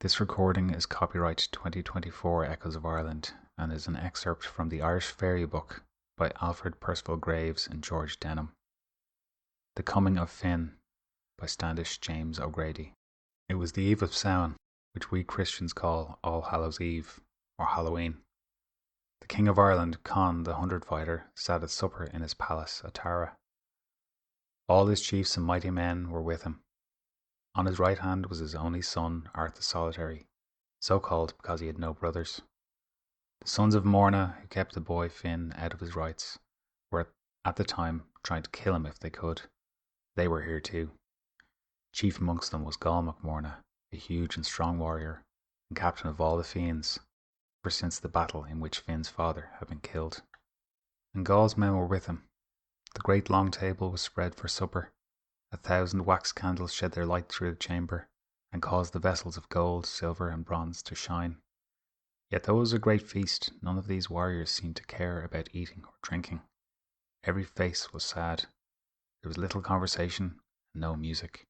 This recording is copyright 2024 Echoes of Ireland and is an excerpt from the Irish Fairy Book by Alfred Perceval Graves and George Denham. The Coming of Finn by Standish James O'Grady. It was the Eve of Samhain, which we Christians call All Hallows Eve, or Halloween. The King of Ireland, Conn the Hundred Fighter, sat at supper in his palace at Tara. All his chiefs and mighty men were with him. On his right hand was his only son, Art the Solitary, so called because he had no brothers. The sons of Morna, who kept the boy Finn out of his rights, were at the time trying to kill him if they could. They were here too. Chief amongst them was Gaelic Morna, a huge and strong warrior, and captain of all the Fiends, ever since the battle in which Finn's father had been killed. And Gaul's men were with him. The great long table was spread for supper. 1,000 wax candles shed their light through the chamber, and caused the vessels of gold, silver, and bronze to shine. Yet though it was a great feast, none of these warriors seemed to care about eating or drinking. Every face was sad. There was little conversation and no music.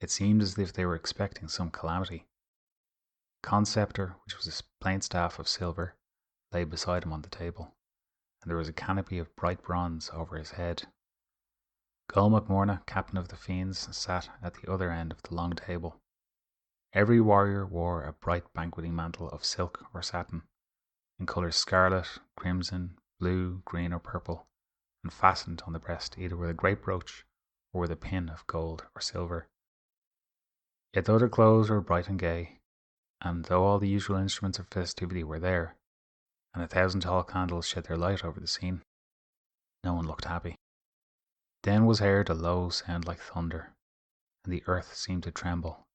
It seemed as if they were expecting some calamity. Conn's sceptre, which was a plain staff of silver, lay beside him on the table, and there was a canopy of bright bronze over his head. Gaelic Morna, captain of the Fiends, sat at the other end of the long table. Every warrior wore a bright banqueting mantle of silk or satin, in colours scarlet, crimson, blue, green, or purple, and fastened on the breast either with a great brooch or with a pin of gold or silver. Yet though their clothes were bright and gay, and though all the usual instruments of festivity were there, and 1,000 tall candles shed their light over the scene, no one looked happy. Then was heard a low sound like thunder, and the earth seemed to tremble,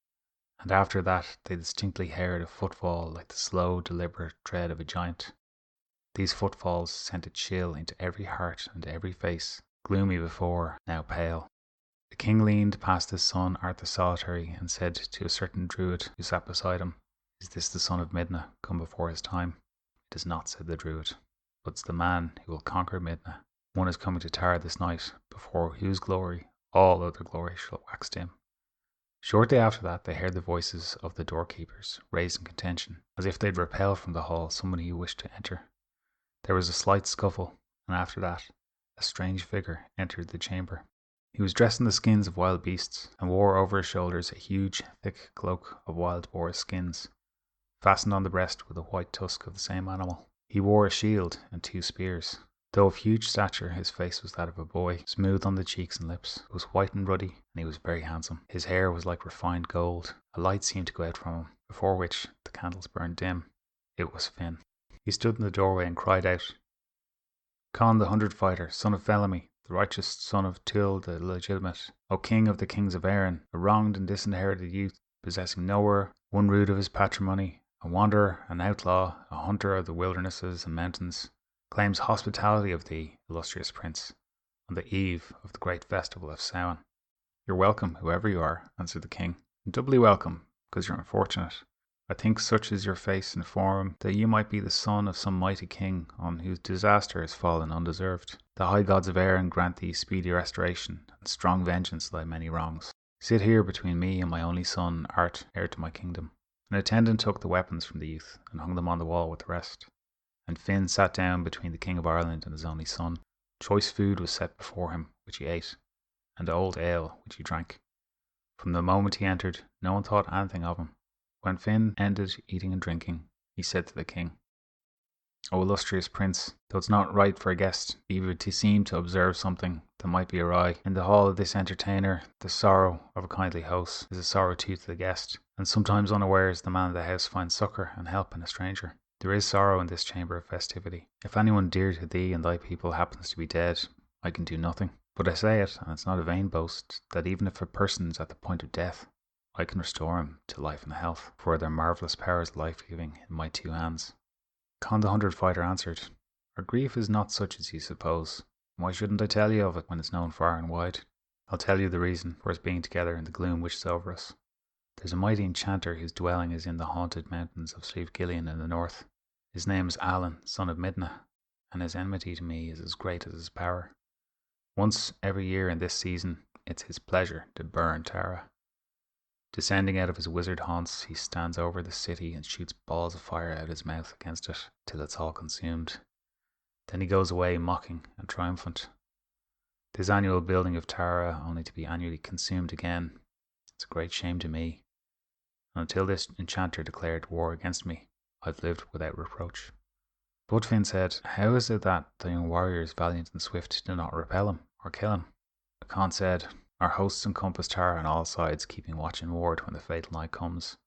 and after that they distinctly heard a footfall like the slow, deliberate tread of a giant. These footfalls sent a chill into every heart and every face, gloomy before, now pale. The king leaned past his son Art the Solitary and said to a certain druid who sat beside him, "Is this the son of Midna, come before his time?" "It is not," said the druid, "but it's the man who will conquer Midna. One is coming to Tara this night, before whose glory all other glory shall wax dim." Shortly after that they heard the voices of the doorkeepers raised in contention, as if they'd repel from the hall somebody who wished to enter. There was a slight scuffle, and after that a strange figure entered the chamber. He was dressed in the skins of wild beasts, and wore over his shoulders a huge, thick cloak of wild boar skins, fastened on the breast with a white tusk of the same animal. He wore a shield and 2 spears. Though of huge stature, his face was that of a boy, smooth on the cheeks and lips. It was white and ruddy, and he was very handsome. His hair was like refined gold. A light seemed to go out from him, before which the candles burned dim. It was Finn. He stood in the doorway and cried out, "Conn the Hundred Fighter, son of Bellamy, the righteous son of Tuil the legitimate, O king of the kings of Erin, a wronged and disinherited youth, possessing nowhere one rood of his patrimony, a wanderer, an outlaw, a hunter of the wildernesses and mountains, claims hospitality of thee, illustrious prince, on the eve of the great festival of Samhain." "You're welcome, whoever you are," answered the king, "and doubly welcome, because you're unfortunate. I think such is your face and form that you might be the son of some mighty king on whose disaster has fallen undeserved. The high gods of Erin grant thee speedy restoration and strong vengeance of thy many wrongs. Sit here between me and my only son, Art, heir to my kingdom." An attendant took the weapons from the youth and hung them on the wall with the rest, and Finn sat down between the king of Ireland and his only son. Choice food was set before him, which he ate, and old ale, which he drank. From the moment he entered, no one thought anything of him. When Finn ended eating and drinking, he said to the king, "O illustrious prince, though it's not right for a guest even to seem to observe something that might be awry, in the hall of this entertainer, the sorrow of a kindly host is a sorrow too to the guest, and sometimes unawares the man of the house finds succour and help in a stranger. There is sorrow in this chamber of festivity. If anyone dear to thee and thy people happens to be dead, I can do nothing. But I say it, and it's not a vain boast, that even if a person is at the point of death, I can restore him to life and health, for their marvellous powers of life-giving in my 2 hands. Conn the Hundred Fighter answered, "Our grief is not such as you suppose. Why shouldn't I tell you of it when it's known far and wide? I'll tell you the reason for us being together in the gloom which is over us. There's a mighty enchanter whose dwelling is in the haunted mountains of Slieve Gillian in the north. His name is Alan, son of Midna, and his enmity to me is as great as his power. Once every year in this season, it's his pleasure to burn Tara. Descending out of his wizard haunts, he stands over the city and shoots balls of fire out of his mouth against it, till it's all consumed. Then he goes away mocking and triumphant. This annual building of Tara, only to be annually consumed again. It's a great shame to me. And until this enchanter declared war against me, I've lived without reproach. But Finn said, how is it that the young warriors, valiant and swift, do not repel him or kill him? Khan said, our hosts encompass Tara on all sides, keeping watch and ward when the fatal night comes.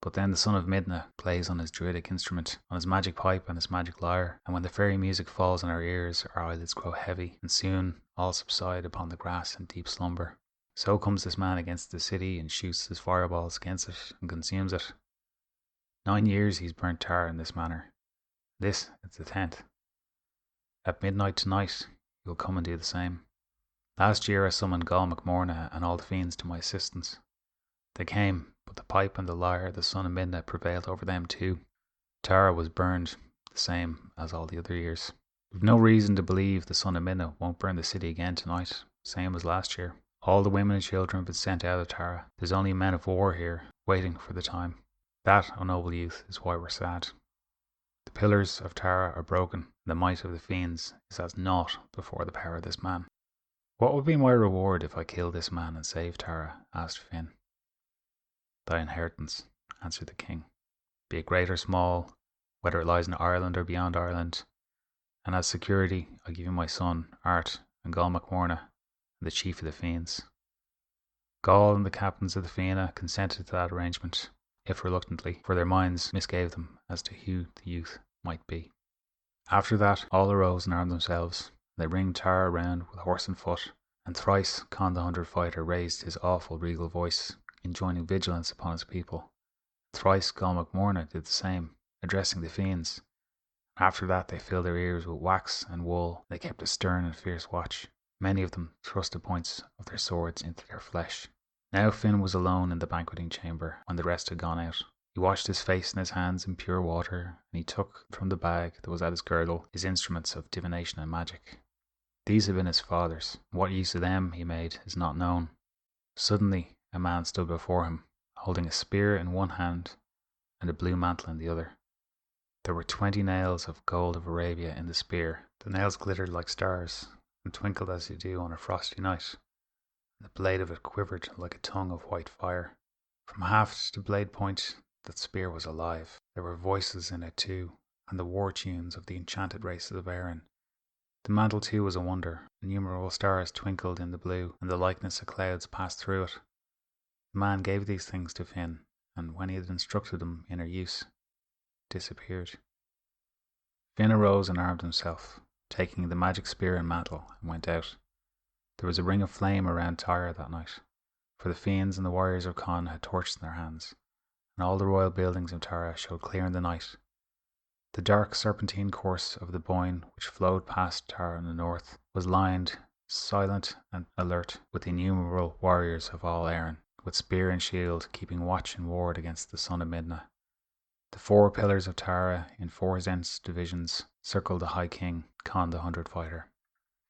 But then the son of Midna plays on his druidic instrument, on his magic pipe and his magic lyre, and when the fairy music falls on our ears, our eyelids grow heavy, and soon all subside upon the grass in deep slumber. So comes this man against the city and shoots his fireballs against it and consumes it. 9 years he's burnt Tara in this manner. This is the 10th. At midnight tonight, you'll come and do the same. Last year I summoned Gall MacMorna and all the fiends to my assistance. They came, but the pipe and the lyre, the son of Midna, prevailed over them too. Tara was burned, the same as all the other years. We've no reason to believe the son of Midna won't burn the city again tonight, same as last year. All the women and children have been sent out of Tara. There's only men of war here, waiting for the time. That, O noble youth, is why we're sad. The pillars of Tara are broken, and the might of the fiends is as naught before the power of this man. What would be my reward if I killed this man and saved Tara? Asked Finn. Thy inheritance, answered the king, be it great or small, whether it lies in Ireland or beyond Ireland. And as security, I give you my son, Art, and Gall MacMorna, and the chief of the fiends. Gall and the captains of the Fianna consented to that arrangement, if reluctantly, for their minds misgave them as to who the youth might be. After that, all arose and armed themselves. They ringed Tara round with horse and foot, and thrice Con the 100 Fighter raised his awful regal voice, enjoining vigilance upon his people. Thrice Gall MacMorna did the same, addressing the fiends. After that they filled their ears with wax and wool. They kept a stern and fierce watch. Many of them thrust the points of their swords into their flesh. Now Finn was alone in the banqueting chamber when the rest had gone out. He washed his face and his hands in pure water, and he took from the bag that was at his girdle his instruments of divination and magic. These had been his father's. What use of them he made is not known. Suddenly a man stood before him, holding a spear in one hand and a blue mantle in the other. There were 20 nails of gold of Arabia in the spear. The nails glittered like stars and twinkled as they do on a frosty night. The blade of it quivered like a tongue of white fire. From haft to blade point, that spear was alive. There were voices in it too, and the war tunes of the enchanted races of Erin. The mantle too was a wonder. Innumerable stars twinkled in the blue, and the likeness of clouds passed through it. The man gave these things to Finn, and when he had instructed them in their use, disappeared. Finn arose and armed himself, taking the magic spear and mantle, and went out. There was a ring of flame around Tara that night, for the fiends and the warriors of Con had torches in their hands, and all the royal buildings of Tara showed clear in the night. The dark serpentine course of the Boyne, which flowed past Tara in the north, was lined, silent and alert, with innumerable warriors of all Erin, with spear and shield, keeping watch and ward against the son of Midna. The 4 pillars of Tara, in 4 dense divisions, circled the High King, Con the 100 Fighter.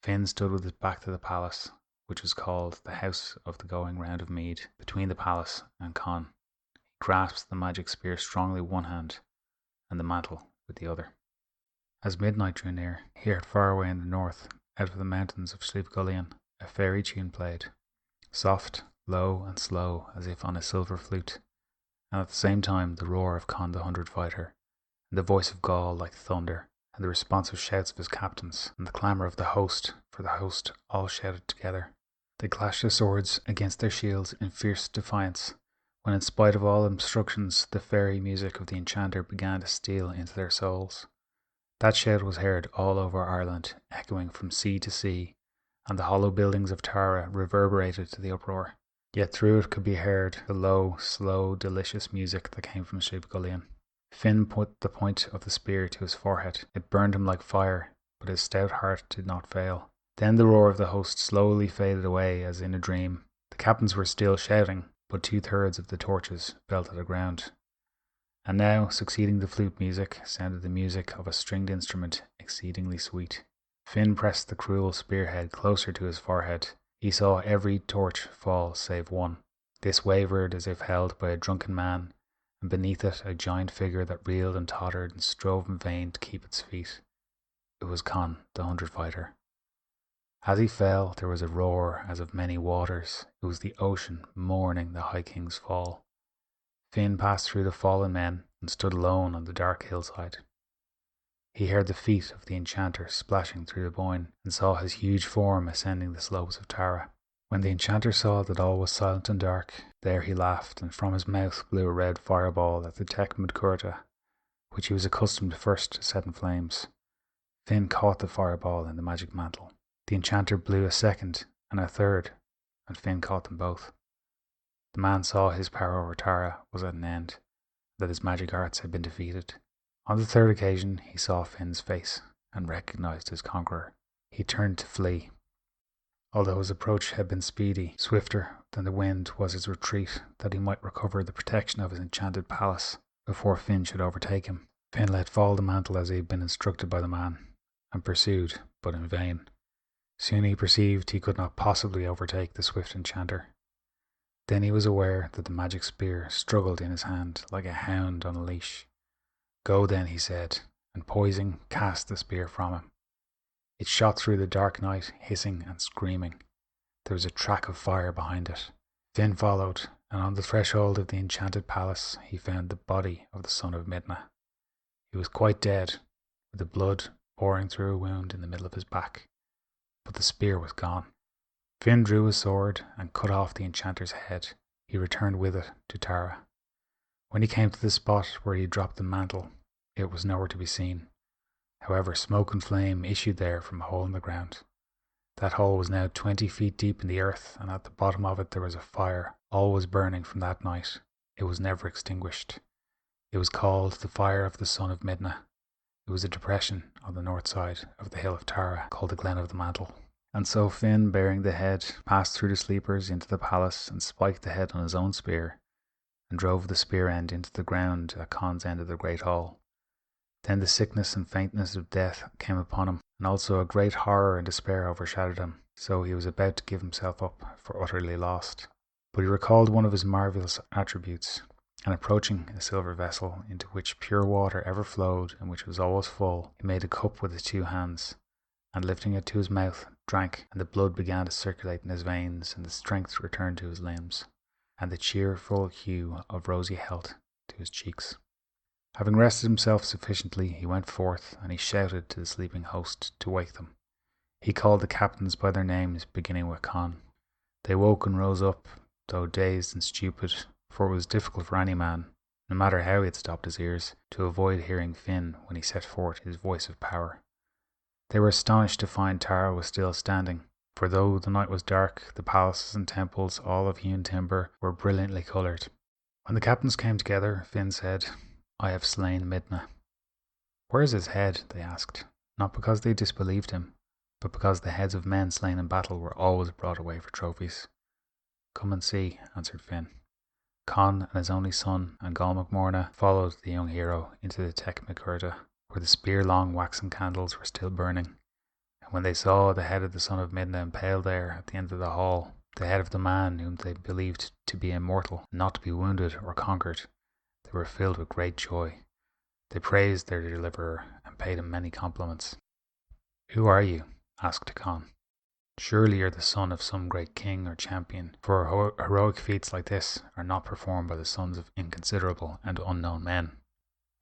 Finn stood with his back to the palace, which was called the House of the Going Round of Mead, between the palace and Con. He grasped the magic spear strongly with one hand, and the mantle with the other. As midnight drew near, he heard far away in the north, out of the mountains of Slievegulian, a fairy tune played, soft, low and slow as if on a silver flute, and at the same time the roar of Con the 100 Fighter, and the voice of Gaul like thunder, and the responsive shouts of his captains, and the clamour of the host, for the host all shouted together. They clashed their swords against their shields in fierce defiance, when in spite of all obstructions the fairy music of the enchanter began to steal into their souls. That shout was heard all over Ireland, echoing from sea to sea, and the hollow buildings of Tara reverberated to the uproar. Yet through it could be heard the low, slow, delicious music that came from Slievegulian. Finn put the point of the spear to his forehead. It burned him like fire, but his stout heart did not fail. Then the roar of the host slowly faded away as in a dream. The captains were still shouting, but 2/3 of the torches fell to the ground. And now, succeeding the flute music, sounded the music of a stringed instrument exceedingly sweet. Finn pressed the cruel spearhead closer to his forehead. He saw every torch fall save one. This wavered as if held by a drunken man, and beneath it a giant figure that reeled and tottered and strove in vain to keep its feet. It was Con, the 100 fighter. As he fell, there was a roar as of many waters. It was the ocean mourning the High King's fall. Finn passed through the fallen men and stood alone on the dark hillside. He heard the feet of the enchanter splashing through the Boyne, and saw his huge form ascending the slopes of Tara. When the enchanter saw that all was silent and dark, there he laughed, and from his mouth blew a red fireball at the Tech Curta, which he was accustomed first to set in flames. Finn caught the fireball in the magic mantle. The enchanter blew a second and a third, and Finn caught them both. The man saw his power over Tara was at an end, that his magic arts had been defeated. On the third occasion he saw Finn's face, and recognised his conqueror. He turned to flee. Although his approach had been speedy, swifter than the wind was his retreat, that he might recover the protection of his enchanted palace before Finn should overtake him. Finn let fall the mantle as he had been instructed by the man, and pursued, but in vain. Soon he perceived he could not possibly overtake the swift enchanter. Then he was aware that the magic spear struggled in his hand like a hound on a leash. "Go then," he said, and poising, cast the spear from him. It shot through the dark night, hissing and screaming. There was a track of fire behind it. Finn followed, and on the threshold of the enchanted palace he found the body of the son of Midna. He was quite dead, with the blood pouring through a wound in the middle of his back, but the spear was gone. Finn drew his sword and cut off the enchanter's head. He returned with it to Tara. When he came to the spot where he had dropped the mantle, it was nowhere to be seen. However, smoke and flame issued there from a hole in the ground. That hole was now 20 feet deep in the earth, and at the bottom of it there was a fire, always burning from that night. It was never extinguished. It was called the Fire of the Son of Midna. It was a depression on the north side of the hill of Tara, called the Glen of the Mantle. And so Finn, bearing the head, passed through the sleepers into the palace and spiked the head on his own spear, and drove the spear end into the ground at Con's end of the great hall. Then the sickness and faintness of death came upon him, and also a great horror and despair overshadowed him, so he was about to give himself up for utterly lost. But he recalled one of his marvellous attributes, and approaching a silver vessel into which pure water ever flowed and which was always full, he made a cup with his 2 hands, and lifting it to his mouth, drank, and the blood began to circulate in his veins, and the strength returned to his limbs, and the cheerful hue of rosy health to his cheeks. Having rested himself sufficiently, he went forth, and he shouted to the sleeping host to wake them. He called the captains by their names, beginning with Con. They woke and rose up, though dazed and stupid, for it was difficult for any man, no matter how he had stopped his ears, to avoid hearing Finn when he set forth his voice of power. They were astonished to find Tara was still standing, for though the night was dark, the palaces and temples, all of hewn timber, were brilliantly coloured. When the captains came together, Finn said, "I have slain Midna." "Where is his head?" they asked, not because they disbelieved him, but because the heads of men slain in battle were always brought away for trophies. "Come and see," answered Finn. Con and his only son and Gol MacMorna followed the young hero into the Tech Curta, where the spear-long waxen candles were still burning, and when they saw the head of the son of Midna impaled there at the end of the hall, the head of the man whom they believed to be immortal, and not to be wounded or conquered, they were filled with great joy. They praised their deliverer and paid him many compliments. "Who are you?" asked Con. "Surely you're the son of some great king or champion, for heroic feats like this are not performed by the sons of inconsiderable and unknown men."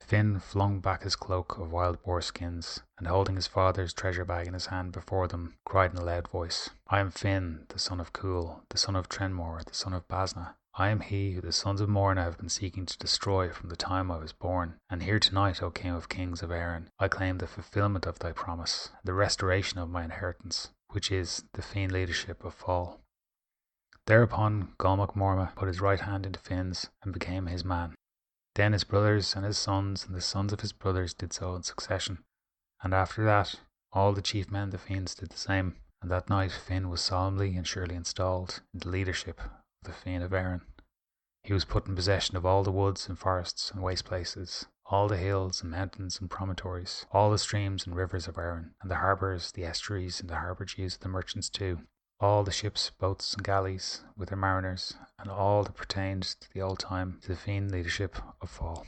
Finn flung back his cloak of wild boar skins, and holding his father's treasure bag in his hand before them, cried in a loud voice, "I am Finn, the son of Cool, the son of Trenmore, the son of Basna. I am he who the sons of Morna have been seeking to destroy from the time I was born, and here tonight, O King of Kings of Erin, I claim the fulfilment of thy promise, the restoration of my inheritance, which is the fiend leadership of Fall." Thereupon Gol MacMorna put his right hand into Finn's and became his man. Then his brothers and his sons and the sons of his brothers did so in succession, and after that all the chief men of the fiends did the same, and that night Finn was solemnly and surely installed in the leadership of the Fiend of Erin. He was put in possession of all the woods and forests and waste places, all the hills and mountains and promontories, all the streams and rivers of Erin, and the harbours, the estuaries, and the harbour dues of the merchants too, all the ships, boats, and galleys with their mariners, and all that pertained to the old time to the fiend leadership of Fall.